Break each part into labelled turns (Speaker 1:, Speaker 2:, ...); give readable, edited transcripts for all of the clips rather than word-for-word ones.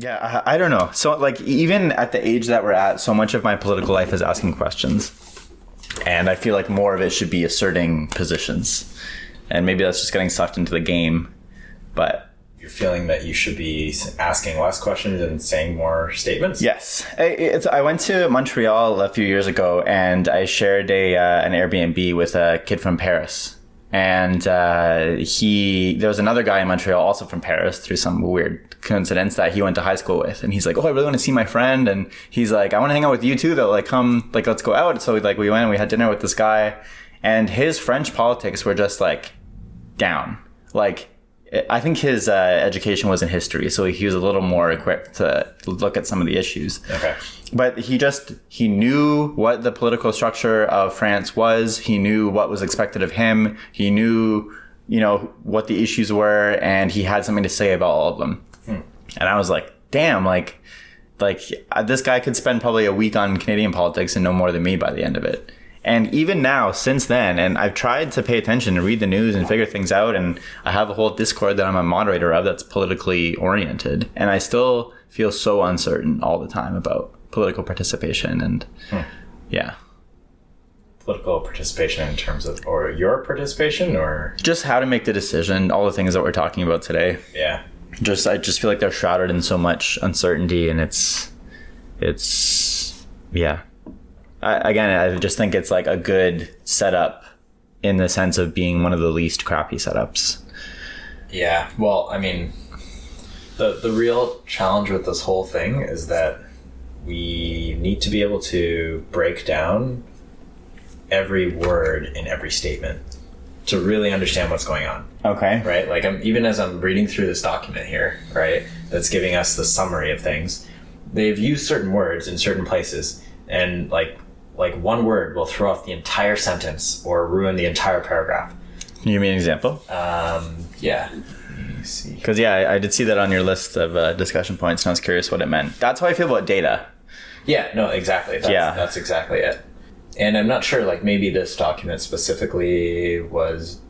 Speaker 1: Yeah, I don't know. So like even at the age that we're at, so much of my political life is asking questions. And I feel like more of it should be asserting positions. And maybe that's just getting sucked into the game. But
Speaker 2: you're feeling that you should be asking less questions and saying more statements?
Speaker 1: Yes. I went to Montreal a few years ago and I shared an Airbnb with a kid from Paris. And there was another guy in Montreal also from Paris through some weird coincidence that he went to high school with. And he's like, oh, I really want to see my friend. And he's like, I want to hang out with you too though. Like, come, like, let's go out. So like we went and we had dinner with this guy and his French politics were just like down. Like, I think his education was in history, so he was a little more equipped to look at some of the issues.
Speaker 2: Okay.
Speaker 1: But he knew what the political structure of France was. He knew what was expected of him. He knew, what the issues were, and he had something to say about all of them. And I was like, damn, like this guy could spend probably a week on Canadian politics and know more than me by the end of it. And even now, since then, and I've tried to pay attention and read the news and figure things out, and I have a whole Discord that I'm a moderator of that's politically oriented, and I still feel so uncertain all the time about political participation and yeah.
Speaker 2: Political participation in terms of, or your participation, or
Speaker 1: just how to make the decision, all the things that we're talking about today.
Speaker 2: Yeah.
Speaker 1: I just feel like they're shrouded in so much uncertainty, and it's yeah. I just think it's like a good setup in the sense of being one of the least crappy setups.
Speaker 2: Yeah. Well, I mean, the real challenge with this whole thing is that we need to be able to break down every word in every statement to really understand what's going on.
Speaker 1: Okay.
Speaker 2: Right? Like even as I'm reading through this document here, right, that's giving us the summary of things, they've used certain words in certain places, and like one word will throw off the entire sentence or ruin the entire paragraph.
Speaker 1: Can you give me an example?
Speaker 2: Yeah. Let me see.
Speaker 1: Because I did see that on your list of discussion points, and I was curious what it meant. That's how I feel about data.
Speaker 2: Yeah, no, exactly. That's exactly it. And I'm not sure, like maybe this document specifically was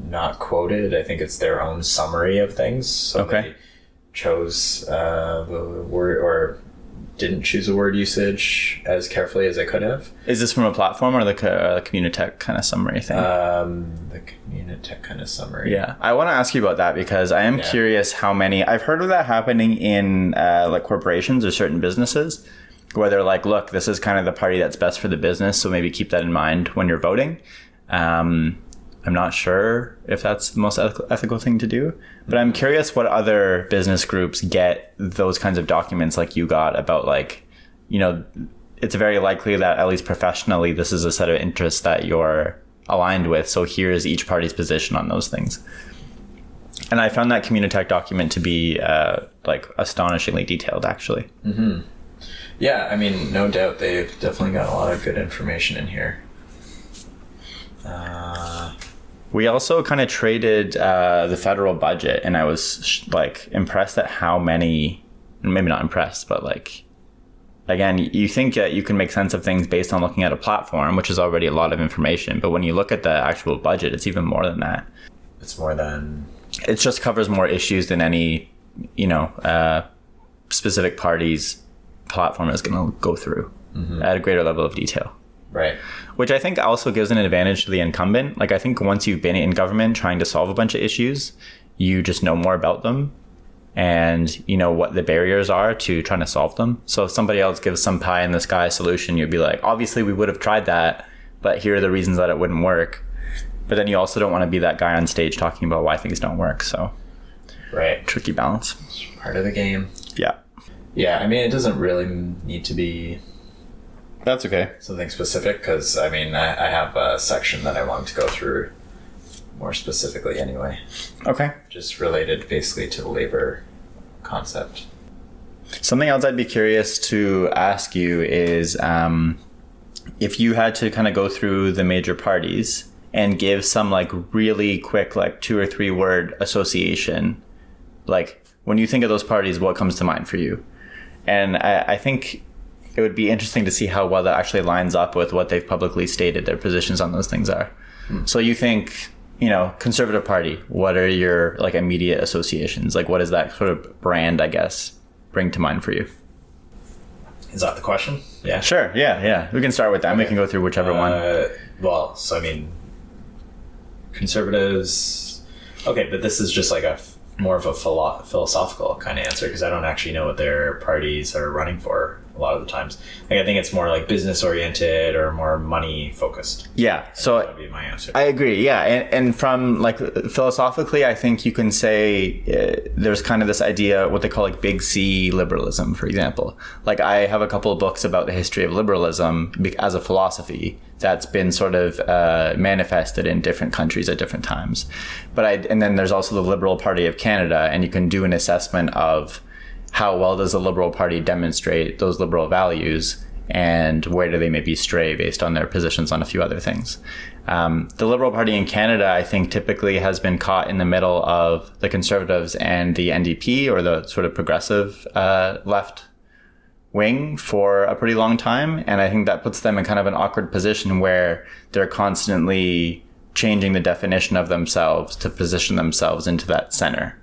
Speaker 2: not quoted. I think it's their own summary of things. So
Speaker 1: okay.
Speaker 2: They chose the word, or didn't choose a word usage as carefully as I could have.
Speaker 1: Is this from a platform or the Communitech kind of summary thing?
Speaker 2: The Communitech kind of summary.
Speaker 1: Yeah. I want to ask you about that because I am curious how many... I've heard of that happening in like corporations or certain businesses where they're like, look, this is kind of the party that's best for the business, so maybe keep that in mind when you're voting. I'm not sure if that's the most ethical thing to do, but I'm curious what other business groups get those kinds of documents like you got about like, it's very likely that at least professionally, this is a set of interests that you're aligned with. So here's each party's position on those things. And I found that Communitech document to be like astonishingly detailed, actually.
Speaker 2: Mm-hmm. Yeah, I mean, no doubt they've definitely got a lot of good information in here.
Speaker 1: We also kind of traded the federal budget, and I was like impressed at how many, maybe not impressed, but like, again, you think that you can make sense of things based on looking at a platform, which is already a lot of information. But when you look at the actual budget, it's even more than that.
Speaker 2: It's more than...
Speaker 1: It just covers more issues than any, specific party's platform is going to go through at a greater level of detail.
Speaker 2: Right.
Speaker 1: Which I think also gives an advantage to the incumbent. Like, I think once you've been in government trying to solve a bunch of issues, you just know more about them and you know what the barriers are to trying to solve them. So if somebody else gives some pie in the sky solution, you'd be like, obviously we would have tried that, but here are the reasons that it wouldn't work. But then you also don't want to be that guy on stage talking about why things don't work. So
Speaker 2: right.
Speaker 1: Tricky balance.
Speaker 2: It's part of the game.
Speaker 1: Yeah.
Speaker 2: Yeah, I mean, it doesn't really need to be...
Speaker 1: That's okay.
Speaker 2: Something specific, because I mean, I have a section that I want to go through more specifically anyway.
Speaker 1: Okay.
Speaker 2: Just related basically to the labor concept.
Speaker 1: Something else I'd be curious to ask you is if you had to kind of go through the major parties and give some like really quick, like 2 or 3 word association, like when you think of those parties, what comes to mind for you? And I think it would be interesting to see how well that actually lines up with what they've publicly stated their positions on those things are. So you think, Conservative Party, what are your like immediate associations? Like what is that sort of brand, I guess, bring to mind for you?
Speaker 2: Is that the question? Yeah.
Speaker 1: Sure. Yeah. We can start with that. Okay. We can go through whichever one.
Speaker 2: Well, so I mean, conservatives. Okay, but this is just like more of a philosophical kind of answer, because I don't actually know what their parties are running for a lot of the times. Like, I think it's more like business oriented or more money focused.
Speaker 1: Yeah. So
Speaker 2: that would be my answer.
Speaker 1: I agree. Yeah. And from like philosophically, I think you can say there's kind of this idea, what they call like big C liberalism, for example. Like, I have a couple of books about the history of liberalism as a philosophy that's been sort of manifested in different countries at different times. And then there's also the Liberal Party of Canada, and you can do an assessment of how well does the Liberal Party demonstrate those liberal values, and where do they maybe stray based on their positions on a few other things. The Liberal Party in Canada, I think, typically has been caught in the middle of the Conservatives and the NDP, or the sort of progressive left wing, for a pretty long time. And I think that puts them in kind of an awkward position where they're constantly changing the definition of themselves to position themselves into that center.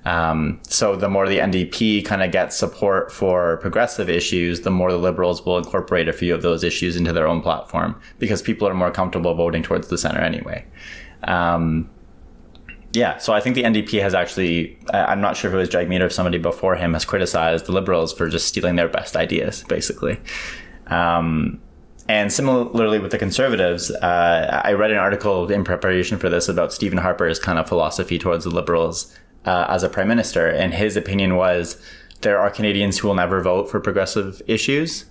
Speaker 1: So the more the NDP kind of gets support for progressive issues, the more the Liberals will incorporate a few of those issues into their own platform, because people are more comfortable voting towards the center anyway. So I think the NDP has actually, I'm not sure if it was Jagmeet or somebody before him, has criticized the Liberals for just stealing their best ideas, basically. And similarly with the Conservatives, I read an article in preparation for this about Stephen Harper's kind of philosophy towards the Liberals as a prime minister. And his opinion was, there are Canadians who will never vote for progressive issues,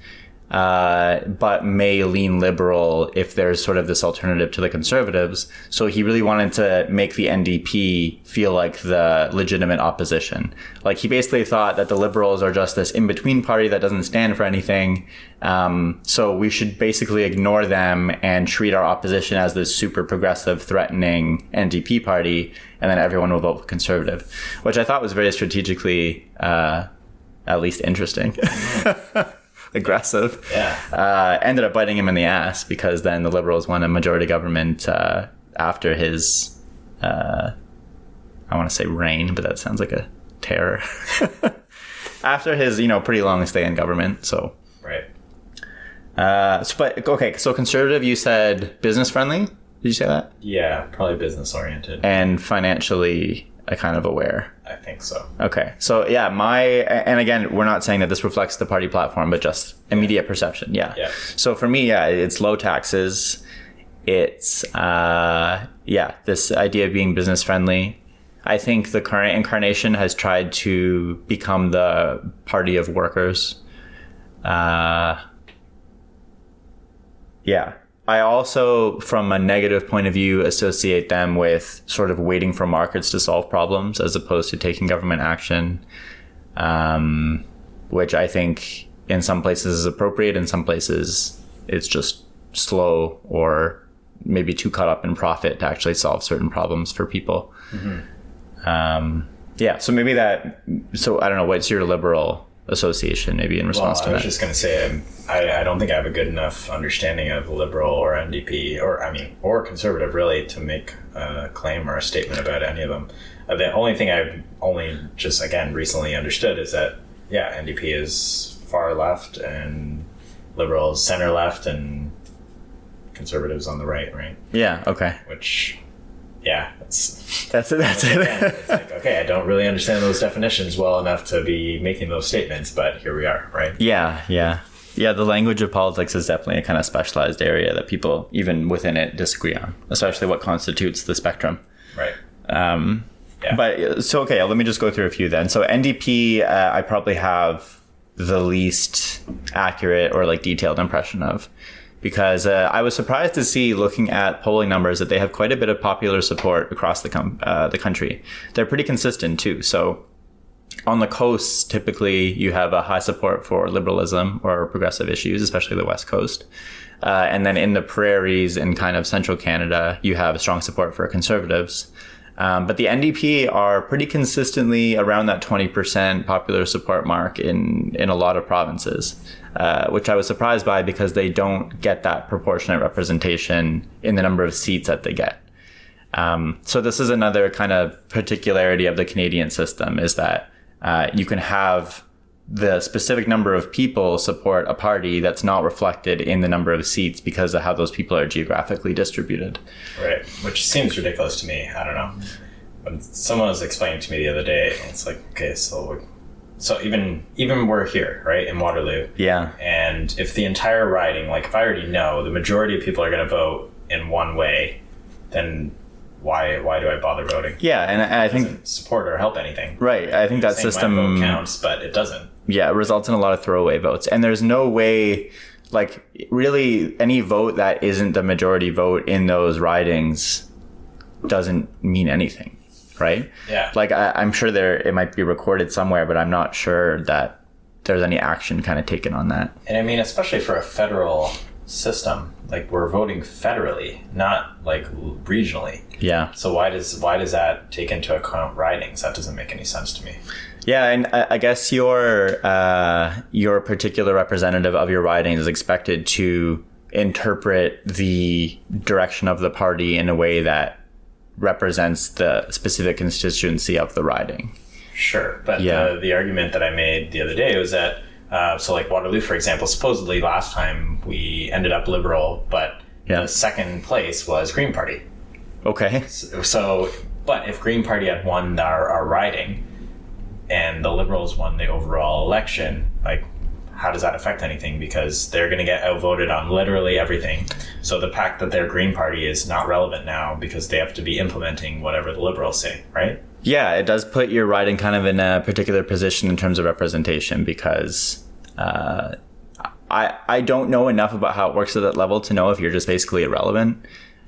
Speaker 1: but may lean liberal if there's sort of this alternative to the Conservatives. So he really wanted to make the NDP feel like the legitimate opposition. Like, he basically thought that the Liberals are just this in-between party that doesn't stand for anything. So we should basically ignore them and treat our opposition as this super progressive, threatening NDP party, and then everyone will vote Conservative, which I thought was very strategically, at least interesting. Aggressive. Ended up biting him in the ass, because then the Liberals won a majority government after his, I want to say reign, but that sounds like a terror. After his, pretty long stay in government. So
Speaker 2: right.
Speaker 1: So conservative, you said business friendly. Did you say that?
Speaker 2: Yeah, probably business oriented.
Speaker 1: And financially kind of aware.
Speaker 2: I think so.
Speaker 1: Okay. So yeah, and again, we're not saying that this reflects the party platform, but just immediate perception. Yeah. So for me, it's low taxes. It's, this idea of being business friendly. I think the current incarnation has tried to become the party of workers. I also, from a negative point of view, associate them with sort of waiting for markets to solve problems as opposed to taking government action, which I think in some places is appropriate. In some places it's just slow, or maybe too caught up in profit to actually solve certain problems for people. Mm-hmm. So maybe so I don't know, what's your liberal association maybe in response to that?
Speaker 2: I was just going to say, I don't think I have a good enough understanding of liberal or NDP or conservative really to make a claim or a statement about any of them. The only thing I've only just again recently understood is that NDP is far left and liberals center left and conservatives on the right.
Speaker 1: Yeah. Okay.
Speaker 2: Which that's
Speaker 1: it.
Speaker 2: It's like, okay, I don't really understand those definitions well enough to be making those statements, but here we are, right?
Speaker 1: Yeah. The language of politics is definitely a kind of specialized area that people, even within it, disagree on, especially what constitutes the spectrum.
Speaker 2: Right.
Speaker 1: But so, okay, let me just go through a few then. So NDP, I probably have the least accurate or like detailed impression of, because I was surprised to see, looking at polling numbers, that they have quite a bit of popular support across the country. They're pretty consistent too. So on the coasts, typically you have a high support for liberalism or progressive issues, especially the West Coast. And then in the prairies and kind of central Canada, you have strong support for conservatives. But the NDP are pretty consistently around that 20% popular support mark in a lot of provinces, which I was surprised by, because they don't get that proportionate representation in the number of seats that they get. So this is another kind of particularity of the Canadian system, is that you can have the specific number of people support a party that's not reflected in the number of seats because of how those people are geographically distributed.
Speaker 2: Right, which seems ridiculous to me. I don't know. When someone was explaining to me the other day, it's like, okay, so even we're here, right, in Waterloo.
Speaker 1: Yeah.
Speaker 2: And if the entire riding, like if I already know the majority of people are going to vote in one way, then why do I bother voting?
Speaker 1: Yeah, and I think
Speaker 2: support or help anything.
Speaker 1: Right. I think that system
Speaker 2: my vote counts, but it doesn't.
Speaker 1: Yeah, it results in a lot of throwaway votes. And there's no way, like, really any vote that isn't the majority vote in those ridings doesn't mean anything, right?
Speaker 2: Yeah.
Speaker 1: Like, I'm sure it might be recorded somewhere, but I'm not sure that there's any action kind of taken on that.
Speaker 2: And I mean, especially for a federal system, like we're voting federally, not like regionally.
Speaker 1: Yeah.
Speaker 2: So why does that take into account ridings? That doesn't make any sense to me.
Speaker 1: Yeah, and I guess your particular representative of your riding is expected to interpret the direction of the party in a way that represents the specific constituency of the riding.
Speaker 2: Sure, but the argument that I made the other day was that so like Waterloo, for example, supposedly last time we ended up Liberal, but the second place was Green Party.
Speaker 1: Okay.
Speaker 2: So but if Green Party had won our riding and the Liberals won the overall election, like how does that affect anything? Because they're going to get outvoted on literally everything. So the fact that their Green Party is not relevant now because they have to be implementing whatever the Liberals say, right?
Speaker 1: Yeah, it does put your riding kind of in a particular position in terms of representation because I don't know enough about how it works at that level to know if you're just basically irrelevant.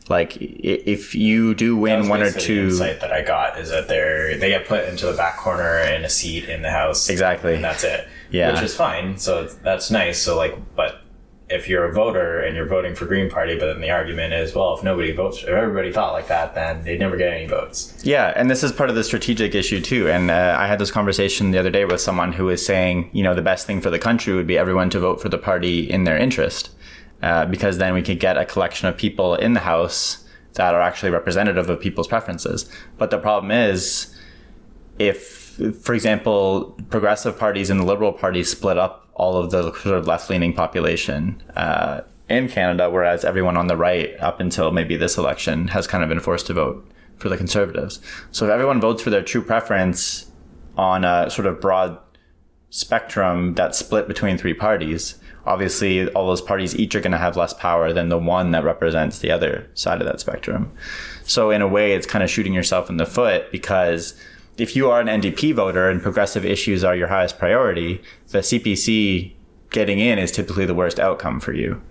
Speaker 1: Like if you do win one or two,
Speaker 2: the insight that I got is that they get put into the back corner in a seat in the House.
Speaker 1: Exactly.
Speaker 2: And that's it.
Speaker 1: Yeah.
Speaker 2: Which is fine. So that's nice. So like, but if you're a voter and you're voting for Green Party, but then the argument is, well, if everybody thought like that, then they'd never get any votes.
Speaker 1: Yeah, and this is part of the strategic issue too. And I had this conversation the other day with someone who was saying, the best thing for the country would be everyone to vote for the party in their interest, because then we could get a collection of people in the House that are actually representative of people's preferences. But the problem is, if, for example, progressive parties and the Liberal Party split up all of the sort of left-leaning population in Canada, whereas everyone on the right, up until maybe this election, has kind of been forced to vote for the Conservatives. So if everyone votes for their true preference on a sort of broad spectrum that's split between three parties, obviously all those parties each are going to have less power than the one that represents the other side of that spectrum. So in a way, it's kind of shooting yourself in the foot, because if you are an NDP voter and progressive issues are your highest priority, the CPC getting in is typically the worst outcome for you.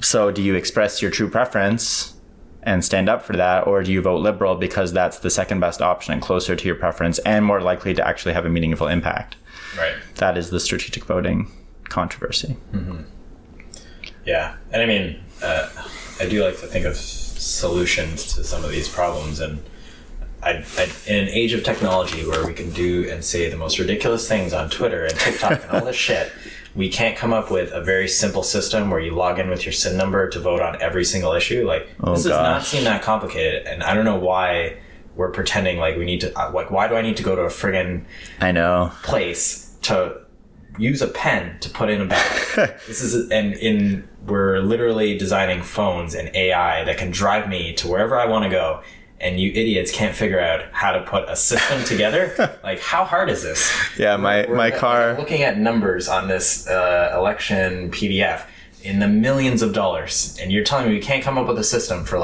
Speaker 1: So do you express your true preference and stand up for that, or do you vote Liberal because that's the second best option and closer to your preference and more likely to actually have a meaningful impact?
Speaker 2: Right.
Speaker 1: That is the strategic voting controversy.
Speaker 2: Mm-hmm. Yeah. And I mean, I do like to think of solutions to some of these problems, and in an age of technology where we can do and say the most ridiculous things on Twitter and TikTok and all this shit, we can't come up with a very simple system where you log in with your SIN number to vote on every single issue. Like, this does not seem that complicated, and I don't know why we're pretending like we need to. Like, why do I need to go to a friggin' place to use a pen to put in a ballot? This is we're literally designing phones and AI that can drive me to wherever I want to go. And you idiots can't figure out how to put a system together. Like, how hard is this?
Speaker 1: Yeah, my car.
Speaker 2: Looking at numbers on this election PDF in the millions of dollars, and you're telling me we can't come up with a system for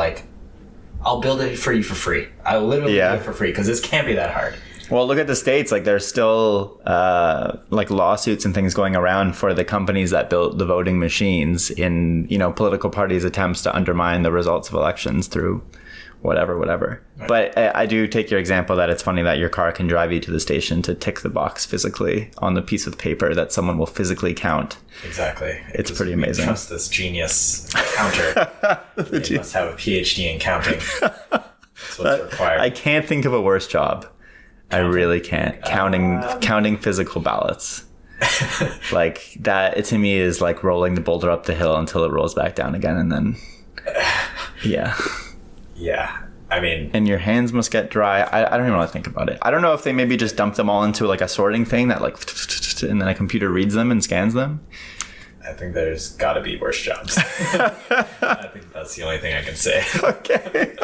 Speaker 2: I'll build it for you for free. I'll literally do it for free because this can't be that hard.
Speaker 1: Well, look at the States. Like, there's still lawsuits and things going around for the companies that built the voting machines in political parties' attempts to undermine the results of elections through whatever. Right. But I do take your example that it's funny that your car can drive you to the station to tick the box physically on the piece of paper that someone will physically count.
Speaker 2: Exactly.
Speaker 1: It's pretty amazing.
Speaker 2: Trust this genius counter. They must have a PhD in counting. That's what's required.
Speaker 1: I can't think of a worse job. Counting. I really can't. Counting physical ballots. Like, that, to me, is like rolling the boulder up the hill until it rolls back down again, and then yeah.
Speaker 2: Yeah. I mean,
Speaker 1: and your hands must get dry. I don't even want to think about it. I don't know if they maybe just dump them all into like a sorting thing that like, and then a computer reads them and scans them.
Speaker 2: I think there's got to be worse jobs. I think that's the only thing I can say.
Speaker 1: Okay.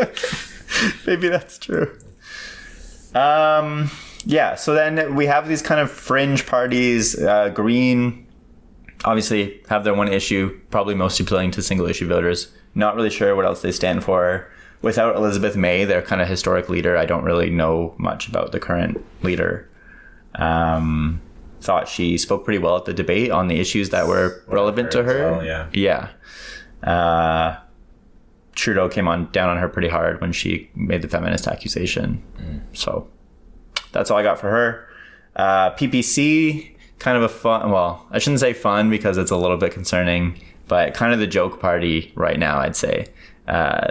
Speaker 1: Maybe that's true. Yeah. So then we have these kind of fringe parties. Green, obviously, have their one issue, probably most appealing to single issue voters. Not really sure what else they stand for. Without Elizabeth May, their kind of historic leader, I don't really know much about the current leader. Thought she spoke pretty well at the debate on the issues that were relevant to her.
Speaker 2: Well, yeah.
Speaker 1: Trudeau came down on her pretty hard when she made the feminist accusation. So that's all I got for her. PPC, kind of a fun, well, I shouldn't say fun because it's a little bit concerning, but kind of the joke party right now, I'd say.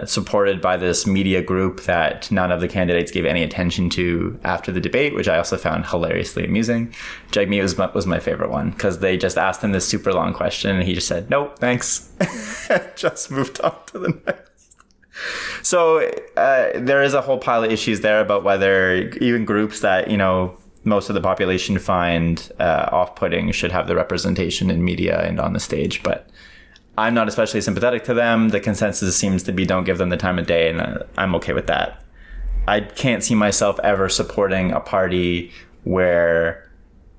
Speaker 1: Supported by this media group that none of the candidates gave any attention to after the debate, which I also found hilariously amusing. Jagmeet was my favorite one because they just asked him this super long question and he just said, nope, thanks. Just moved on to the next. So there is a whole pile of issues there about whether even groups that, you know, most of the population find off-putting should have the representation in media and on the stage, but I'm not especially sympathetic to them. The consensus seems to be don't give them the time of day, and I'm okay with that. I can't see myself ever supporting a party where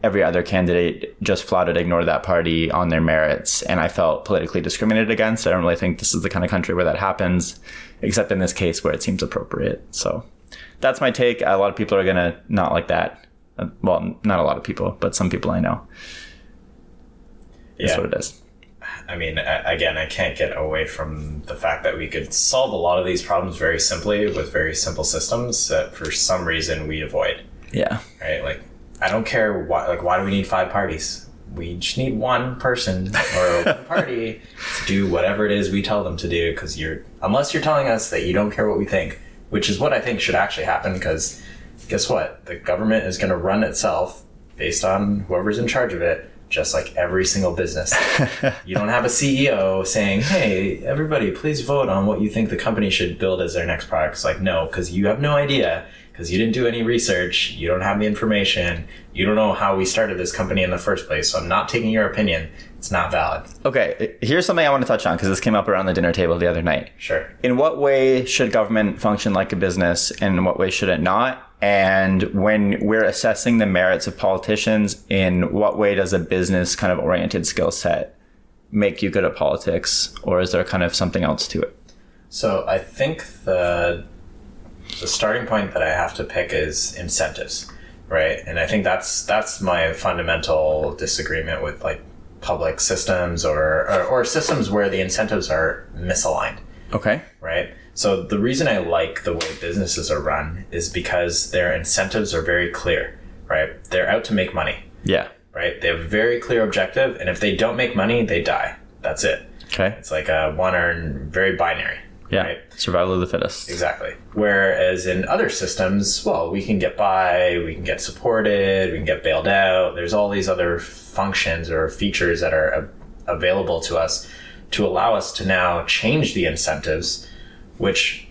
Speaker 1: every other candidate just flat out ignored that party on their merits, and I felt politically discriminated against. I don't really think this is the kind of country where that happens, except in this case where it seems appropriate. So that's my take. A lot of people are going to not like that. Well, not a lot of people, but some people I know. That's what it is.
Speaker 2: I mean, again, I can't get away from the fact that we could solve a lot of these problems very simply with very simple systems that for some reason we avoid.
Speaker 1: Yeah.
Speaker 2: Right? Like, I don't care why do we need 5 parties? We just need one person or one party to do whatever it is we tell them to do, because unless you're telling us that you don't care what we think, which is what I think should actually happen, because guess what? The government is going to run itself based on whoever's in charge of it. Just like every single business. You don't have a CEO saying, hey, everybody, please vote on what you think the company should build as their next product. It's like, no, because you have no idea, because you didn't do any research, you don't have the information, you don't know how we started this company in the first place, so I'm not taking your opinion. It's not valid.
Speaker 1: Okay, here's something I want to touch on, because this came up around the dinner table the other night.
Speaker 2: Sure.
Speaker 1: In what way should government function like a business, and in what way should it not? And when we're assessing the merits of politicians, in what way does a business kind of oriented skill set make you good at politics, or is there kind of something else to it?
Speaker 2: So I think the starting point that I have to pick is incentives, right? And I think that's my fundamental disagreement with like public systems or systems where the incentives are misaligned.
Speaker 1: Okay.
Speaker 2: Right? So the reason I like the way businesses are run is because their incentives are very clear, right? They're out to make money.
Speaker 1: Yeah.
Speaker 2: Right? They have a very clear objective, and if they don't make money, they die. That's it.
Speaker 1: Okay.
Speaker 2: It's like a one or very binary.
Speaker 1: Yeah.
Speaker 2: Right?
Speaker 1: Survival of the fittest.
Speaker 2: Exactly. Whereas in other systems, well, we can get by, we can get supported, we can get bailed out. There's all these other functions or features that are available to us to allow us to now change the incentives, which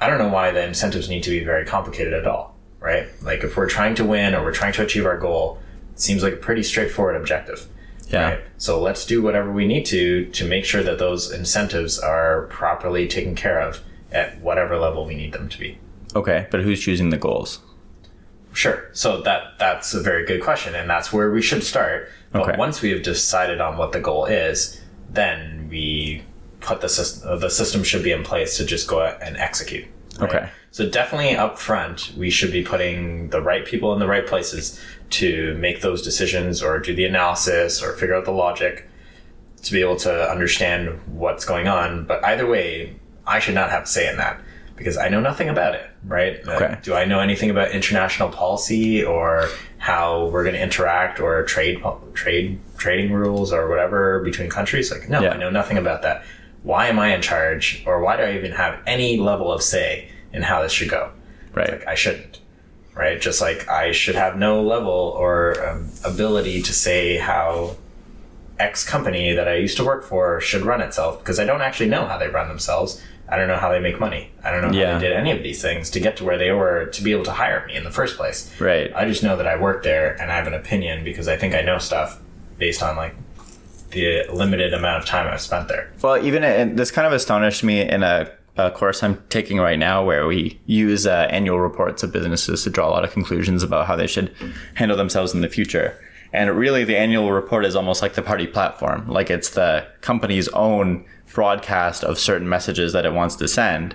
Speaker 2: I don't know why the incentives need to be very complicated at all, right? Like if we're trying to win or we're trying to achieve our goal, it seems like a pretty straightforward objective.
Speaker 1: Yeah.
Speaker 2: Right? So let's do whatever we need to make sure that those incentives are properly taken care of at whatever level we need them to be.
Speaker 1: Okay, but who's choosing the goals?
Speaker 2: Sure. So that's a very good question, and that's where we should start. But once we have decided on what the goal is, then we put the system should be in place to just go out and execute. Right?
Speaker 1: Okay.
Speaker 2: So definitely up front, we should be putting the right people in the right places to make those decisions or do the analysis or figure out the logic to be able to understand what's going on. But either way, I should not have a say in that because I know nothing about it, right?
Speaker 1: Okay.
Speaker 2: Do I know anything about international policy or how we're going to interact or trading rules or whatever between countries? Like, no, I know nothing about that. Why am I in charge, or why do I even have any level of say in how this should go?
Speaker 1: Right.
Speaker 2: Like, I shouldn't, right? Just like I should have no level or ability to say how X company that I used to work for should run itself because I don't actually know how they run themselves. I don't know how they make money. I don't know how they did any of these things to get to where they were to be able to hire me in the first place.
Speaker 1: Right.
Speaker 2: I just know that I work there and I have an opinion because I think I know stuff based on like the limited amount of time I've spent there.
Speaker 1: Well, even this kind of astonished me in a course I'm taking right now where we use annual reports of businesses to draw a lot of conclusions about how they should handle themselves in the future. And really, the annual report is almost like the party platform. Like it's the company's own broadcast of certain messages that it wants to send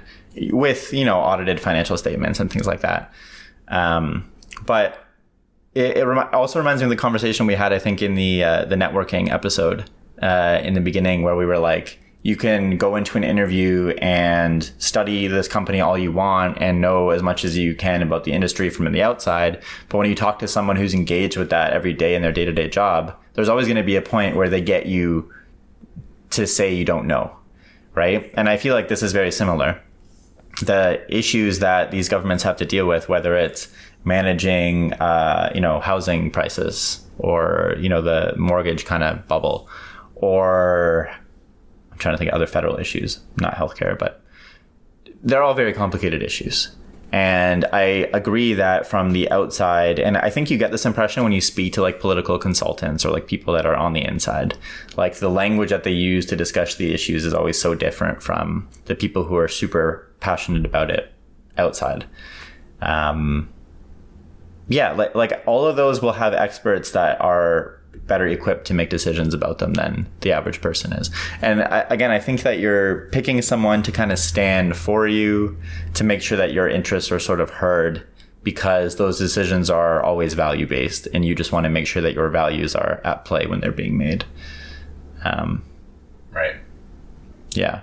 Speaker 1: with, audited financial statements and things like that. But it also reminds me of the conversation we had, I think, in the networking episode in the beginning, where we were like, you can go into an interview and study this company all you want and know as much as you can about the industry from the outside. But when you talk to someone who's engaged with that every day in their day-to-day job, there's always going to be a point where they get you to say you don't know, right? And I feel like this is very similar. The issues that these governments have to deal with, whether it's managing, housing prices or, the mortgage kind of bubble, or I'm trying to think of other federal issues, not healthcare, but they're all very complicated issues. And I agree that from the outside, and I think you get this impression when you speak to like political consultants or like people that are on the inside, like the language that they use to discuss the issues is always so different from the people who are super passionate about it outside. Like all of those will have experts that are better equipped to make decisions about them than the average person is. And I think that you're picking someone to kind of stand for you, to make sure that your interests are sort of heard, because those decisions are always value-based and you just want to make sure that your values are at play when they're being made.
Speaker 2: Right.
Speaker 1: Yeah.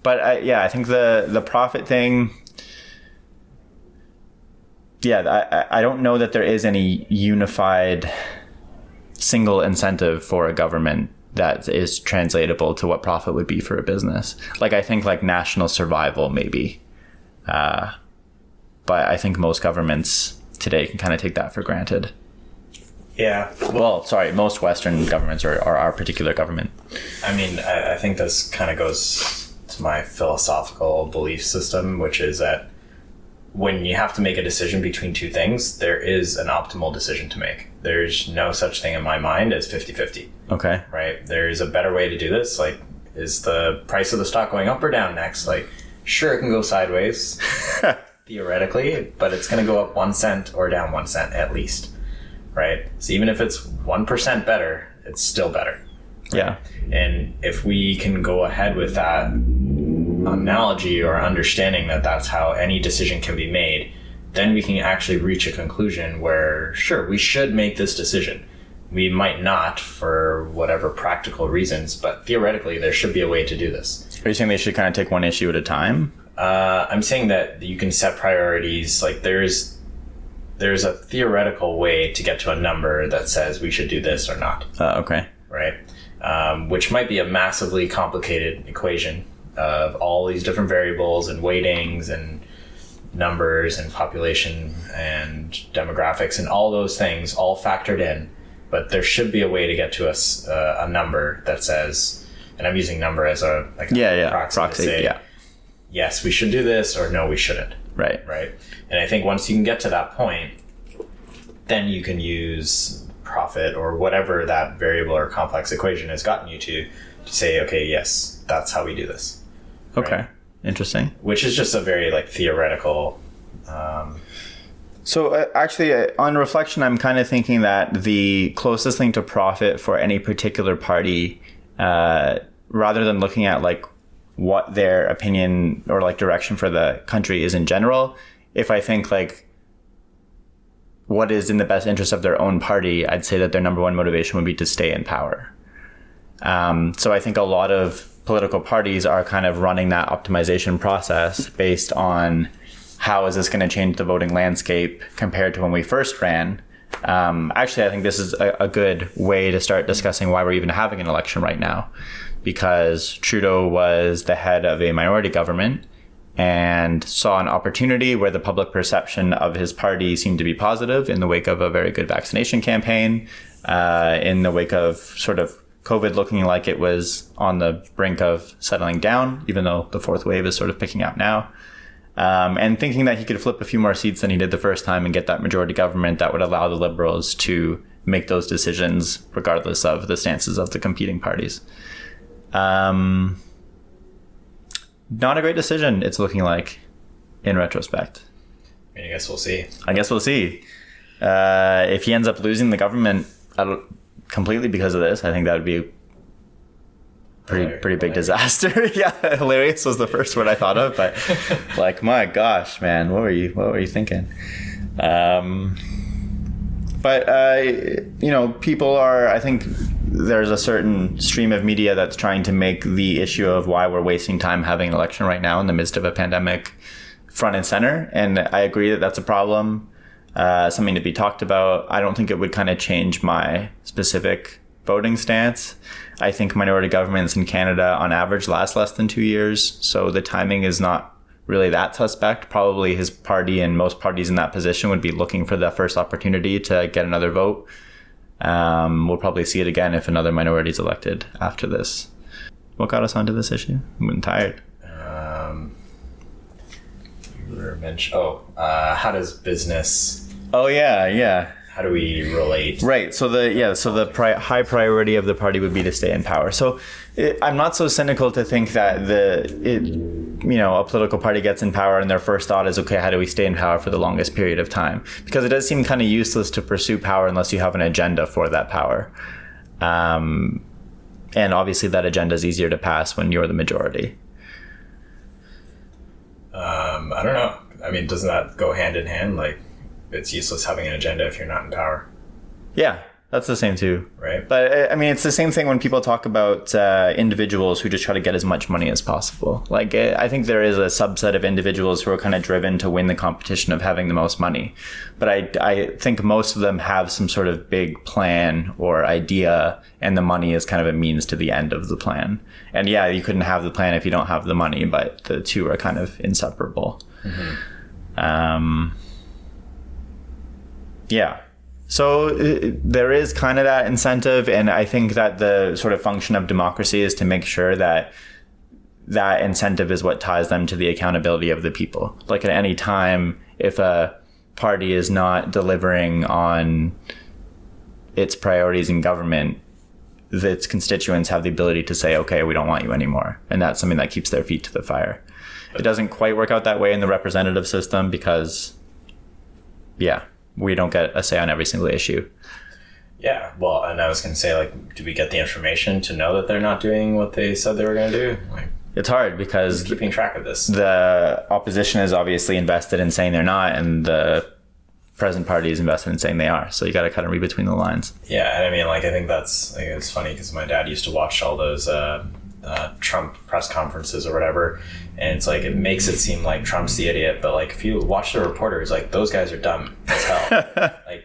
Speaker 1: But I think the profit thing, I don't know that there is any unified single incentive for a government that is translatable to what profit would be for a business. Like I think like national survival maybe. But I think most governments today can kind of take that for granted.
Speaker 2: Yeah.
Speaker 1: Well, sorry, most Western governments or our particular government.
Speaker 2: I mean, I think this kind of goes to my philosophical belief system, which is that when you have to make a decision between two things, there is an optimal decision to make. There's no such thing in my mind as 50-50.
Speaker 1: Okay.
Speaker 2: Right? There's a better way to do this. Like, is the price of the stock going up or down next? Like, sure, it can go sideways, theoretically, but it's going to go up 1 cent or down 1 cent at least. Right? So even if it's 1% better, it's still better. Right?
Speaker 1: Yeah.
Speaker 2: And if we can go ahead with that analogy or understanding that that's how any decision can be made, then we can actually reach a conclusion where, sure, we should make this decision. We might not for whatever practical reasons, but theoretically there should be a way to do this.
Speaker 1: Are you saying they should kind of take one issue at a time?
Speaker 2: I'm saying that you can set priorities. Like there's a theoretical way to get to a number that says we should do this or not.
Speaker 1: Okay.
Speaker 2: Right? Which might be a massively complicated equation of all these different variables and weightings and numbers and population and demographics and all those things all factored in. But there should be a way to get to a number that says, and I'm using number as a proxy to say, yes, we should do this, or no, we shouldn't.
Speaker 1: Right.
Speaker 2: Right. And I think once you can get to that point, then you can use profit or whatever that variable or complex equation has gotten you to say, okay, yes, that's how we do this.
Speaker 1: Okay.
Speaker 2: Right?
Speaker 1: Interesting.
Speaker 2: Which is just a very like theoretical.
Speaker 1: So actually, on reflection, I'm kind of thinking that the closest thing to profit for any particular party, rather than looking at like what their opinion or like direction for the country is in general, if I think like what is in the best interest of their own party, I'd say that their number one motivation would be to stay in power. So I think a lot of political parties are kind of running that optimization process based on how is this going to change the voting landscape compared to when we first ran. Actually, I think this is a good way to start discussing why we're even having an election right now, because Trudeau was the head of a minority government and saw an opportunity where the public perception of his party seemed to be positive in the wake of a very good vaccination campaign, in the wake of sort of COVID looking like it was on the brink of settling down, even though the fourth wave is sort of picking up now. And thinking that he could flip a few more seats than he did the first time and get that majority government that would allow the Liberals to make those decisions regardless of the stances of the competing parties. Not a great decision, it's looking like, in retrospect.
Speaker 2: I guess we'll see.
Speaker 1: If he ends up losing the government completely because of this, I think that would be pretty big disaster. Yeah, hilarious was the first word I thought of, but like, my gosh, man, what were you thinking? People are, I think there's a certain stream of media that's trying to make the issue of why we're wasting time having an election right now in the midst of a pandemic front and center. And I agree that that's a problem, something to be talked about. I don't think it would kind of change my specific voting stance. I think minority governments in Canada on average last less than 2 years. So the timing is not really that suspect. Probably his party and most parties in that position would be looking for the first opportunity to get another vote. We'll probably see it again if another minority is elected after this. What got us onto this issue? I'm getting tired.
Speaker 2: You were mentioning, how does business...
Speaker 1: Oh, yeah.
Speaker 2: How do we relate?
Speaker 1: Right. So high priority of the party would be to stay in power. So I'm not so cynical to think that a political party gets in power and their first thought is, okay, how do we stay in power for the longest period of time? Because it does seem kind of useless to pursue power unless you have an agenda for that power. And obviously that agenda is easier to pass when you're the majority.
Speaker 2: I don't know. I mean, doesn't that go hand in hand? Like, it's useless having an agenda if you're not in power.
Speaker 1: Yeah, that's the same too.
Speaker 2: Right.
Speaker 1: But I mean, it's the same thing when people talk about individuals who just try to get as much money as possible. Like, I think there is a subset of individuals who are kind of driven to win the competition of having the most money. But I think most of them have some sort of big plan or idea, and the money is kind of a means to the end of the plan. And yeah, you couldn't have the plan if you don't have the money, but the two are kind of inseparable. Mm-hmm. Yeah. So there is kind of that incentive, and I think that the sort of function of democracy is to make sure that that incentive is what ties them to the accountability of the people. Like, at any time, if a party is not delivering on its priorities in government, its constituents have the ability to say, okay, we don't want you anymore. And that's something that keeps their feet to the fire. It doesn't quite work out that way in the representative system because, we don't get a say on every single issue.
Speaker 2: Yeah, well, and I was going to say, like, do we get the information to know that they're not doing what they said they were going to do? Like,
Speaker 1: it's hard because
Speaker 2: keeping track of this.
Speaker 1: The opposition is obviously invested in saying they're not, and the present party is invested in saying they are. So you got to kind of read between the lines. Yeah,
Speaker 2: and I mean, like, I think it's funny because my dad used to watch all those Trump press conferences or whatever, and it's like, it makes it seem like Trump's the idiot, but like, if you watch the reporters, like, those guys are dumb as hell. Like,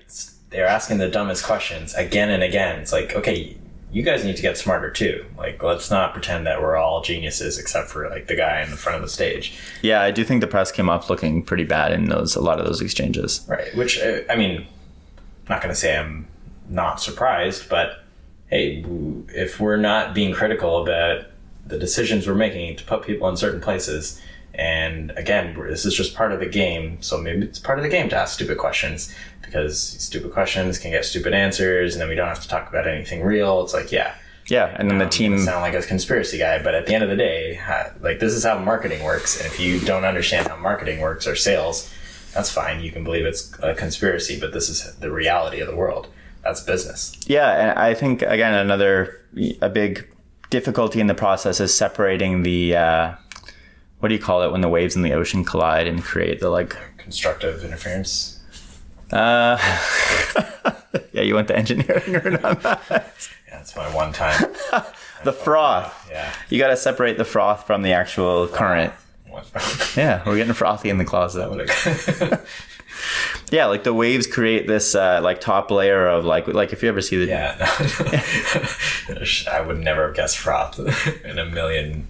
Speaker 2: they're asking the dumbest questions again and again. It's like, okay, you guys need to get smarter too. Like, let's not pretend that we're all geniuses except for like the guy in the front of the stage.
Speaker 1: Yeah, I do think the press came up looking pretty bad in a lot of those exchanges.
Speaker 2: Right, which, I mean, I'm not going to say I'm not surprised, but hey, if we're not being critical about the decisions we're making to put people in certain places, and again, this is just part of the game, so maybe it's part of the game to ask stupid questions, because stupid questions can get stupid answers, and then we don't have to talk about anything real. It's like, yeah,
Speaker 1: and then the team
Speaker 2: sound like a conspiracy guy, but at the end of the day, like, this is how marketing works, and if you don't understand how marketing works or sales, that's fine. You can believe it's a conspiracy, but this is the reality of the world. That's business.
Speaker 1: Yeah, and I think, again, a big difficulty in the process is separating the what do you call it when the waves in the ocean collide and create the, like,
Speaker 2: constructive interference?
Speaker 1: Yeah, you went to engineering or not?
Speaker 2: Yeah, that's my one time.
Speaker 1: The froth.
Speaker 2: Yeah,
Speaker 1: you got to separate the froth from the actual current. Yeah, we're getting frothy in the closet. Yeah, like, the waves create this like top layer of like if you ever see the
Speaker 2: I would never have guessed froth in a million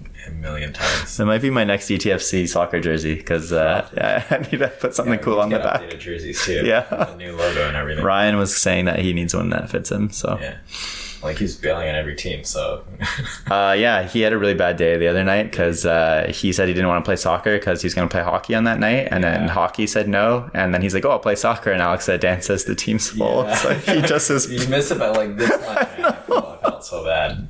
Speaker 2: times.
Speaker 1: That might be my next DTFC soccer jersey, because I need to put something cool on the back.
Speaker 2: Updated jerseys too.
Speaker 1: Yeah,
Speaker 2: the new logo and everything.
Speaker 1: Ryan was saying that he needs one that fits him. So
Speaker 2: yeah. Like he's bailing on every team, so.
Speaker 1: Yeah, he had a really bad day the other night because he said he didn't want to play soccer because he was going to play hockey on that night, and then hockey said no, and then he's like, "Oh, I'll play soccer," and Alex said, "Dan says the team's full." Yeah. So he just is.
Speaker 2: You missed it by like this much. I felt so bad.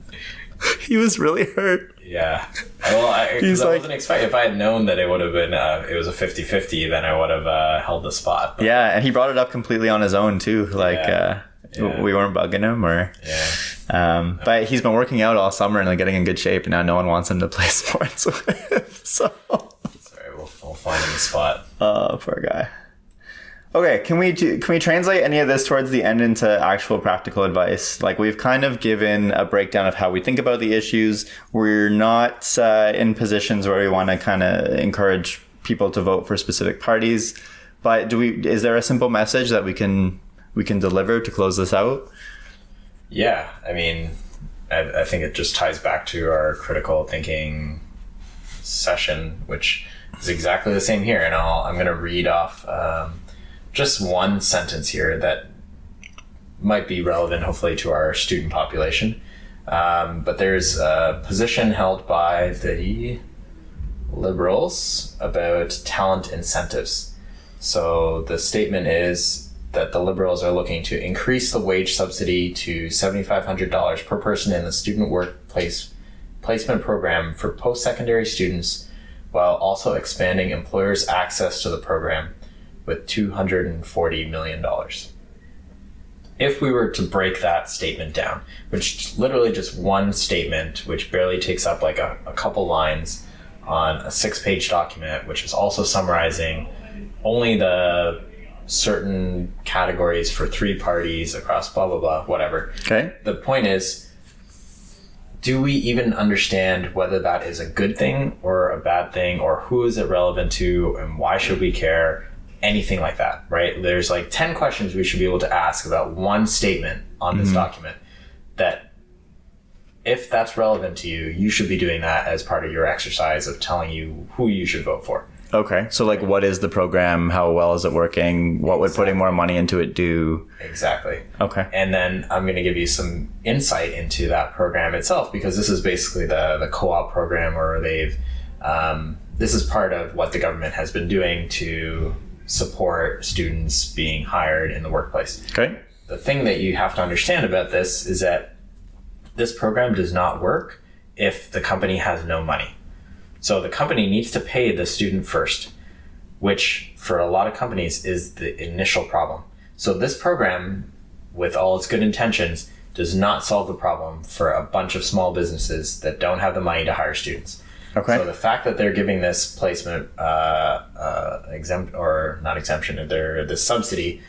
Speaker 1: He was really hurt.
Speaker 2: Yeah. Well, I wasn't expecting. If I had known that it would have been it was a 50-50, then I would have held the spot. But.
Speaker 1: Yeah, and he brought it up completely on his own too. Like. We weren't bugging him but he's been working out all summer and like getting in good shape, and now no one wants him to play sports with. So
Speaker 2: sorry, we'll find him a spot.
Speaker 1: Oh, poor guy. Okay, can we translate any of this towards the end into actual practical advice? Like, we've kind of given a breakdown of how we think about the issues. We're not in positions where we want to kind of encourage people to vote for specific parties, but is there a simple message that we can deliver to close this out?
Speaker 2: Yeah, I mean, I think it just ties back to our critical thinking session, which is exactly the same here. And I'm going to read off just one sentence here that might be relevant, hopefully, to our student population. But there's a position held by the Liberals about talent incentives. So the statement is that the Liberals are looking to increase the wage subsidy to $7,500 per person in the student workplace placement program for post-secondary students, while also expanding employers' access to the program with $240 million. If we were to break that statement down, which literally just one statement, which barely takes up like a couple lines on a 6-page document, which is also summarizing only the certain categories for 3 parties across blah, blah, blah, whatever.
Speaker 1: Okay.
Speaker 2: The point is, do we even understand whether that is a good thing or a bad thing, or who is it relevant to and why should we care? Anything like that, right? There's like 10 questions we should be able to ask about one statement on this document that if that's relevant to you, you should be doing that as part of your exercise of telling you who you should vote for.
Speaker 1: Okay. So like, what is the program? How well is it working? What would putting more money into it do?
Speaker 2: Exactly.
Speaker 1: Okay.
Speaker 2: And then I'm going to give you some insight into that program itself, because this is basically the co-op program where they've, this is part of what the government has been doing to support students being hired in the workplace.
Speaker 1: Okay.
Speaker 2: The thing that you have to understand about this is that this program does not work if the company has no money. So the company needs to pay the student first, which for a lot of companies is the initial problem. So this program, with all its good intentions, does not solve the problem for a bunch of small businesses that don't have the money to hire students.
Speaker 1: Okay.
Speaker 2: So the fact that they're giving this placement this subsidy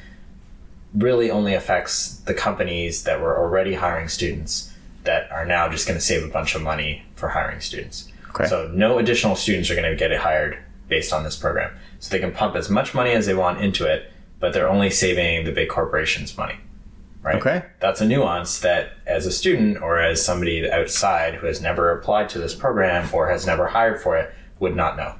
Speaker 2: really only affects the companies that were already hiring students that are now just going to save a bunch of money for hiring students.
Speaker 1: Okay.
Speaker 2: So no additional students are going to get hired based on this program. So they can pump as much money as they want into it, but they're only saving the big corporations money. Right?
Speaker 1: Okay.
Speaker 2: That's a nuance that as a student or as somebody outside who has never applied to this program or has never hired for it would not know.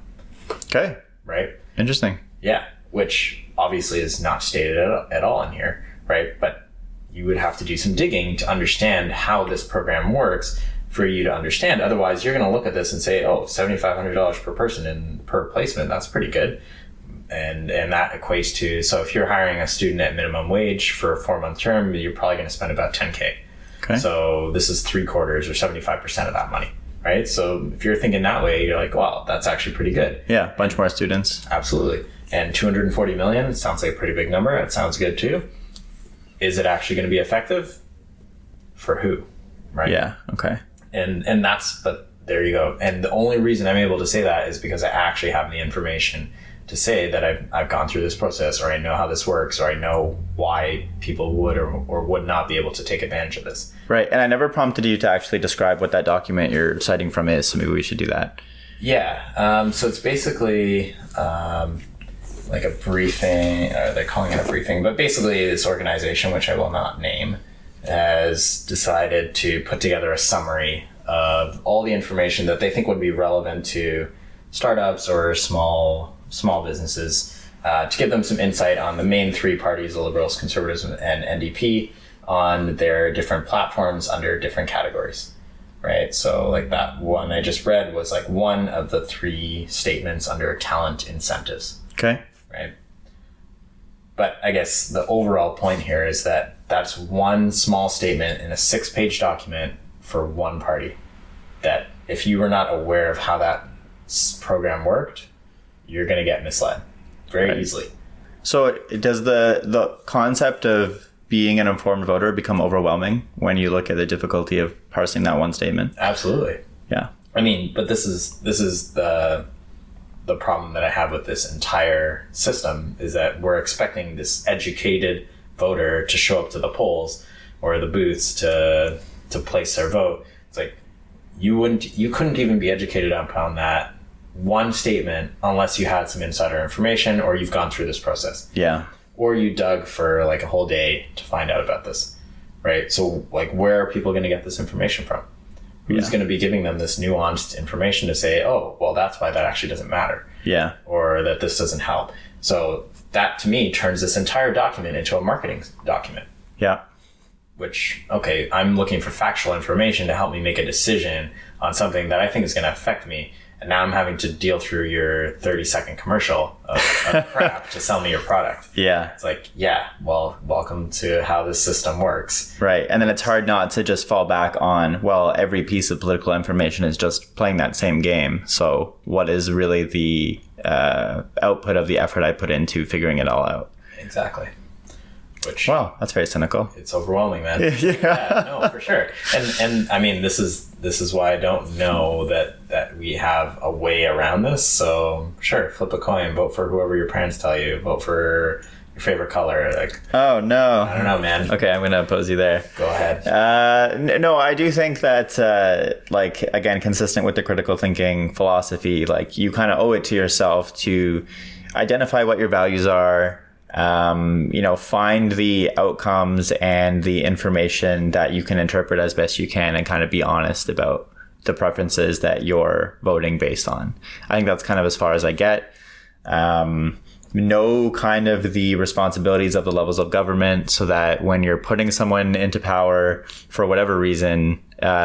Speaker 1: Okay.
Speaker 2: Right?
Speaker 1: Interesting.
Speaker 2: Yeah. Which obviously is not stated at all in here. Right? But you would have to do some digging to understand how this program works for you to understand. Otherwise, you're going to look at this and say, oh, $7,500 per person and per placement. That's pretty good. And that equates to, so if you're hiring a student at minimum wage for a 4-month term, you're probably going to spend about $10K.
Speaker 1: Okay.
Speaker 2: So this is 3/4 or 75% of that money, right? So if you're thinking that way, you're like, wow, that's actually pretty good.
Speaker 1: Yeah, a bunch more students.
Speaker 2: Absolutely. And $240 million sounds like a pretty big number. It sounds good too. Is it actually going to be effective? For who? Right?
Speaker 1: Yeah. Okay.
Speaker 2: And that's, but there you go. And the only reason I'm able to say that is because I actually have the information to say that I've gone through this process, or I know how this works, or I know why people would or would not be able to take advantage of this.
Speaker 1: Right. And I never prompted you to actually describe what that document you're citing from is, so maybe we should do that.
Speaker 2: Yeah. So it's basically like a briefing, they're calling it a briefing, but basically this organization, which I will not name, has decided to put together a summary of all the information that they think would be relevant to startups or small businesses to give them some insight on the main three parties, the Liberals, Conservatives, and NDP, on their different platforms under different categories, right? So like that one I just read was like one of the three statements under talent incentives.
Speaker 1: Okay.
Speaker 2: Right. But I guess the overall point here is that that's one small statement in a 6-page document for one party, that if you were not aware of how that program worked, you're going to get misled very easily. So
Speaker 1: does the concept of being an informed voter become overwhelming when you look at the difficulty of parsing that one statement?
Speaker 2: Absolutely.
Speaker 1: Yeah.
Speaker 2: I mean, but this is the problem that I have with this entire system, is that we're expecting this educated voter to show up to the polls or the booths to place their vote. It's like you couldn't even be educated upon that one statement unless you had some insider information or you've gone through this process.
Speaker 1: Yeah.
Speaker 2: Or you dug for like a whole day to find out about this, right? So like, where are people going to get this information from? Who's going to be giving them this nuanced information to say, oh, well, that's why that actually doesn't matter.
Speaker 1: Yeah.
Speaker 2: Or that this doesn't help. So that, to me, turns this entire document into a marketing document.
Speaker 1: Yeah.
Speaker 2: Which, okay, I'm looking for factual information to help me make a decision on something that I think is going to affect me. And now I'm having to deal through your 30-second commercial of crap to sell me your product.
Speaker 1: Yeah.
Speaker 2: It's like, yeah, well, welcome to how this system works.
Speaker 1: Right. And then it's hard not to just fall back on, well, every piece of political information is just playing that same game. So what is really the output of the effort I put into figuring it all out?
Speaker 2: Exactly. Which,
Speaker 1: wow, that's very cynical.
Speaker 2: It's overwhelming, man. Yeah, no, for sure. And I mean, this is why I don't know that we have a way around this. So sure, flip a coin, vote for whoever your parents tell you, vote for your favorite color. Like,
Speaker 1: oh no,
Speaker 2: I don't know, man.
Speaker 1: Okay, I'm gonna oppose you there.
Speaker 2: Go ahead.
Speaker 1: No, I do think that like, again, consistent with the critical thinking philosophy, like you kind of owe it to yourself to identify what your values are. Find the outcomes and the information that you can interpret as best you can, and kind of be honest about the preferences that you're voting based on. I think that's kind of as far as I get. Know kind of the responsibilities of the levels of government, so that when you're putting someone into power for whatever reason,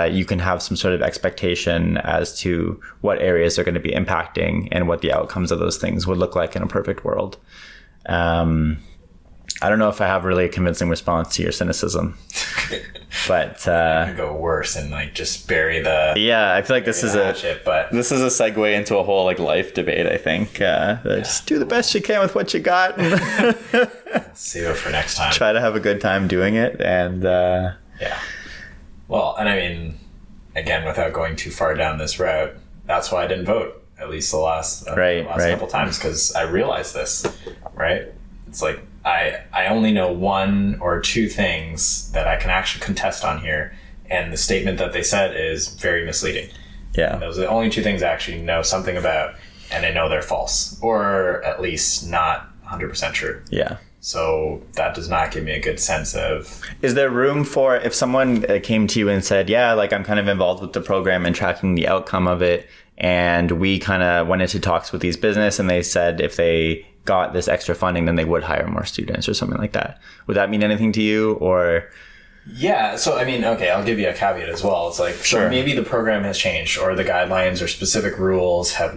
Speaker 1: you can have some sort of expectation as to what areas they're going to be impacting and what the outcomes of those things would look like in a perfect world. I don't know if I have really a convincing response to your cynicism, but
Speaker 2: I could go worse and like just bury the.
Speaker 1: Yeah, I feel like this is a segue into a whole like life debate. I think just do the best you can with what you got. And
Speaker 2: save it for next time.
Speaker 1: Try to have a good time doing it, and
Speaker 2: yeah. Well, and I mean, again, without going too far down this route, that's why I didn't vote. At least the last couple times, because I realized this, right? It's like I only know one or two things that I can actually contest on here, and the statement that they said is very misleading.
Speaker 1: Yeah.
Speaker 2: And those are the only two things I actually know something about, and I know they're false, or at least not 100% true.
Speaker 1: Yeah.
Speaker 2: So that does not give me a good sense of...
Speaker 1: Is there room for, if someone came to you and said, yeah, like I'm kind of involved with the program and tracking the outcome of it, and we kind of went into talks with these business, and they said if they got this extra funding, then they would hire more students or something like that. Would that mean anything to you, or...
Speaker 2: Yeah, so I mean, okay, I'll give you a caveat as well. It's like, sure, so maybe the program has changed, or the guidelines or specific rules have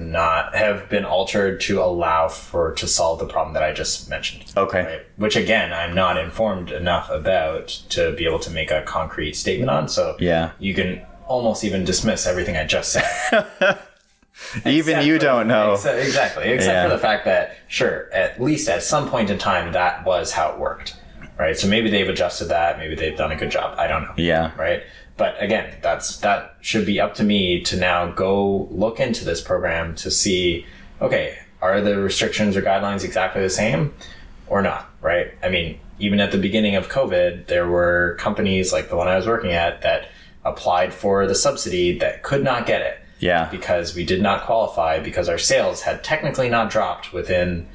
Speaker 2: been altered to allow to solve the problem that I just mentioned.
Speaker 1: Okay.
Speaker 2: Right? Which again, I'm not informed enough about to be able to make a concrete statement on. So yeah, you can almost even dismiss everything I just said.
Speaker 1: Even you don't know.
Speaker 2: Exactly. Except for the fact that, sure, at least at some point in time, that was how it worked. Right. So maybe they've adjusted that. Maybe they've done a good job. I don't know.
Speaker 1: Yeah.
Speaker 2: Right. But again, that should be up to me to now go look into this program to see, okay, are the restrictions or guidelines exactly the same or not? Right. I mean, even at the beginning of COVID, there were companies like the one I was working at that applied for the subsidy that could not get it.
Speaker 1: Yeah.
Speaker 2: Because we did not qualify, because our sales had technically not dropped within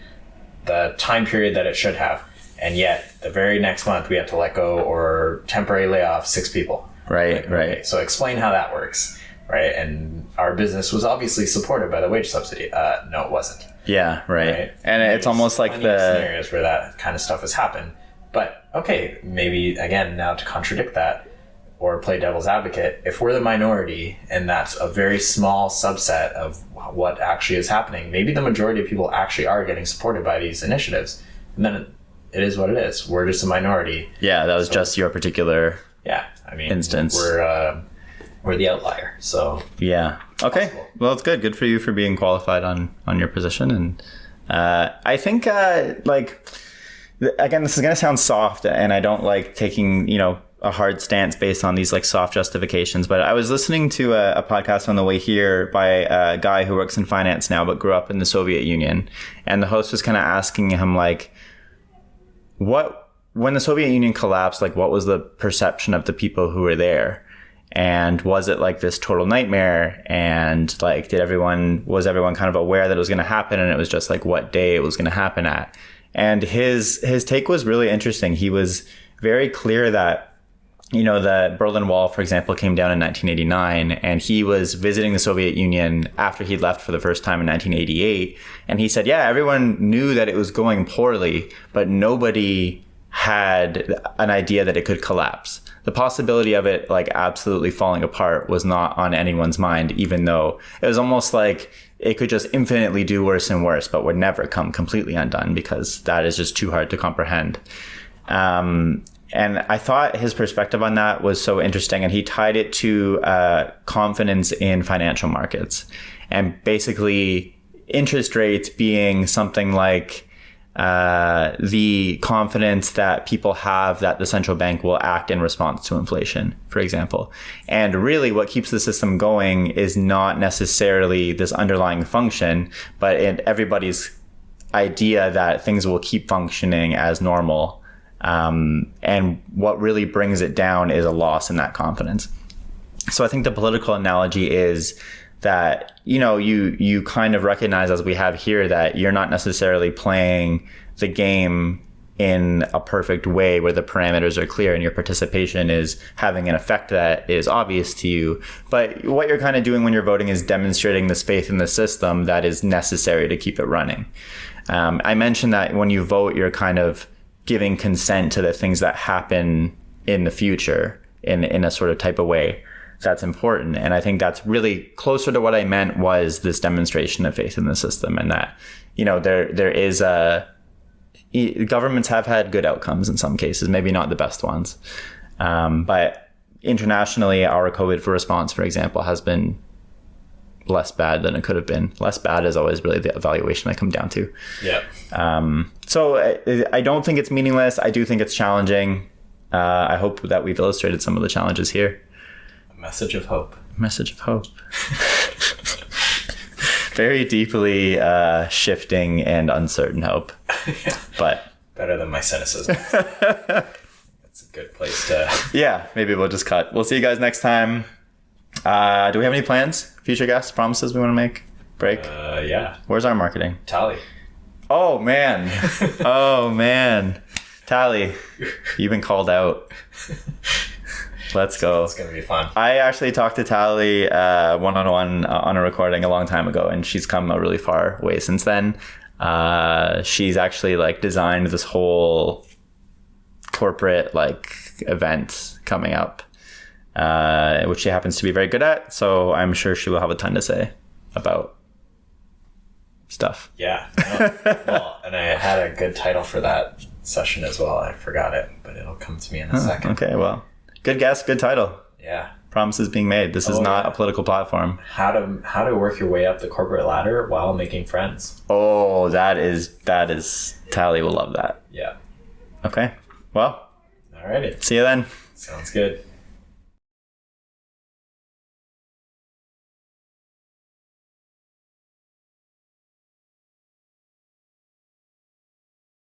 Speaker 2: the time period that it should have. And yet, the very next month, we had to let go or temporarily lay off 6 people.
Speaker 1: Right.
Speaker 2: Okay, so explain how that works, right? And our business was obviously supported by the wage subsidy. No, it wasn't.
Speaker 1: Yeah, right. And it's almost like
Speaker 2: scenarios where that kind of stuff has happened. But okay, maybe again, now to contradict that or play devil's advocate, if we're the minority and that's a very small subset of what actually is happening, maybe the majority of people actually are getting supported by these initiatives. And then it is what it is. We're just a minority.
Speaker 1: Yeah, that was just your particular instance.
Speaker 2: We're the outlier. So
Speaker 1: yeah. Okay. Possible. Well, it's good. Good for you for being qualified on your position. And I think again, this is going to sound soft, and I don't like taking, a hard stance based on these like soft justifications. But I was listening to a podcast on the way here by a guy who works in finance now, but grew up in the Soviet Union. And the host was kind of asking him like, when the Soviet Union collapsed, like what was the perception of the people who were there? And was it like this total nightmare? And like, was everyone kind of aware that it was going to happen? And it was just like what day it was going to happen at? And his take was really interesting. He was very clear that, the Berlin Wall, for example, came down in 1989, and he was visiting the Soviet Union after he'd left for the first time in 1988. And he said, yeah, everyone knew that it was going poorly, but nobody had an idea that it could collapse. The possibility of it like absolutely falling apart was not on anyone's mind, even though it was almost like it could just infinitely do worse and worse, but would never come completely undone because that is just too hard to comprehend. And I thought his perspective on that was so interesting, and he tied it to confidence in financial markets, and basically interest rates being something like the confidence that people have that the central bank will act in response to inflation, for example. And really what keeps the system going is not necessarily this underlying function, but everybody's idea that things will keep functioning as normal. And what really brings it down is a loss in that confidence. So I think the political analogy is that, you kind of recognize, as we have here, that you're not necessarily playing the game in a perfect way where the parameters are clear and your participation is having an effect that is obvious to you. But what you're kind of doing when you're voting is demonstrating this faith in the system that is necessary to keep it running. I mentioned that when you vote, you're kind of giving consent to the things that happen in the future in a sort of type of way that's important. And I think that's really closer to what I meant was this demonstration of faith in the system, and that, there is governments have had good outcomes in some cases, maybe not the best ones. But internationally, our COVID response, for example, has been less bad than it could have been. Less bad is always really the evaluation I come down to.
Speaker 2: Yeah.
Speaker 1: So I don't think it's meaningless. I do think it's challenging. I hope that we've illustrated some of the challenges here.
Speaker 2: A message of hope.
Speaker 1: Message of hope. Very deeply shifting and uncertain hope.
Speaker 2: Yeah.
Speaker 1: But
Speaker 2: better than my cynicism. That's a good place to...
Speaker 1: Yeah, maybe we'll just cut. We'll see you guys next time. Do we have any plans? Future guests? Promises we want to make? Break?
Speaker 2: Yeah.
Speaker 1: Where's our marketing?
Speaker 2: Tally.
Speaker 1: Oh, man. Tally, you've been called out. Let's go.
Speaker 2: It's going to be fun.
Speaker 1: I actually talked to Tally one-on-one on a recording a long time ago, and she's come a really far way since then. She's actually designed this whole corporate event coming up, which she happens to be very good at. So I'm sure she will have a ton to say about stuff.
Speaker 2: Yeah. Well, and I had a good title for that session as well. I forgot it, but it'll come to me in a second.
Speaker 1: Okay, well, good guess, good title.
Speaker 2: Yeah.
Speaker 1: Promises being made. This is not a political platform.
Speaker 2: How to work your way up the corporate ladder while making friends.
Speaker 1: Oh, that is Tally will love that.
Speaker 2: Yeah.
Speaker 1: Okay. Well.
Speaker 2: Alrighty.
Speaker 1: See you then.
Speaker 2: Sounds good.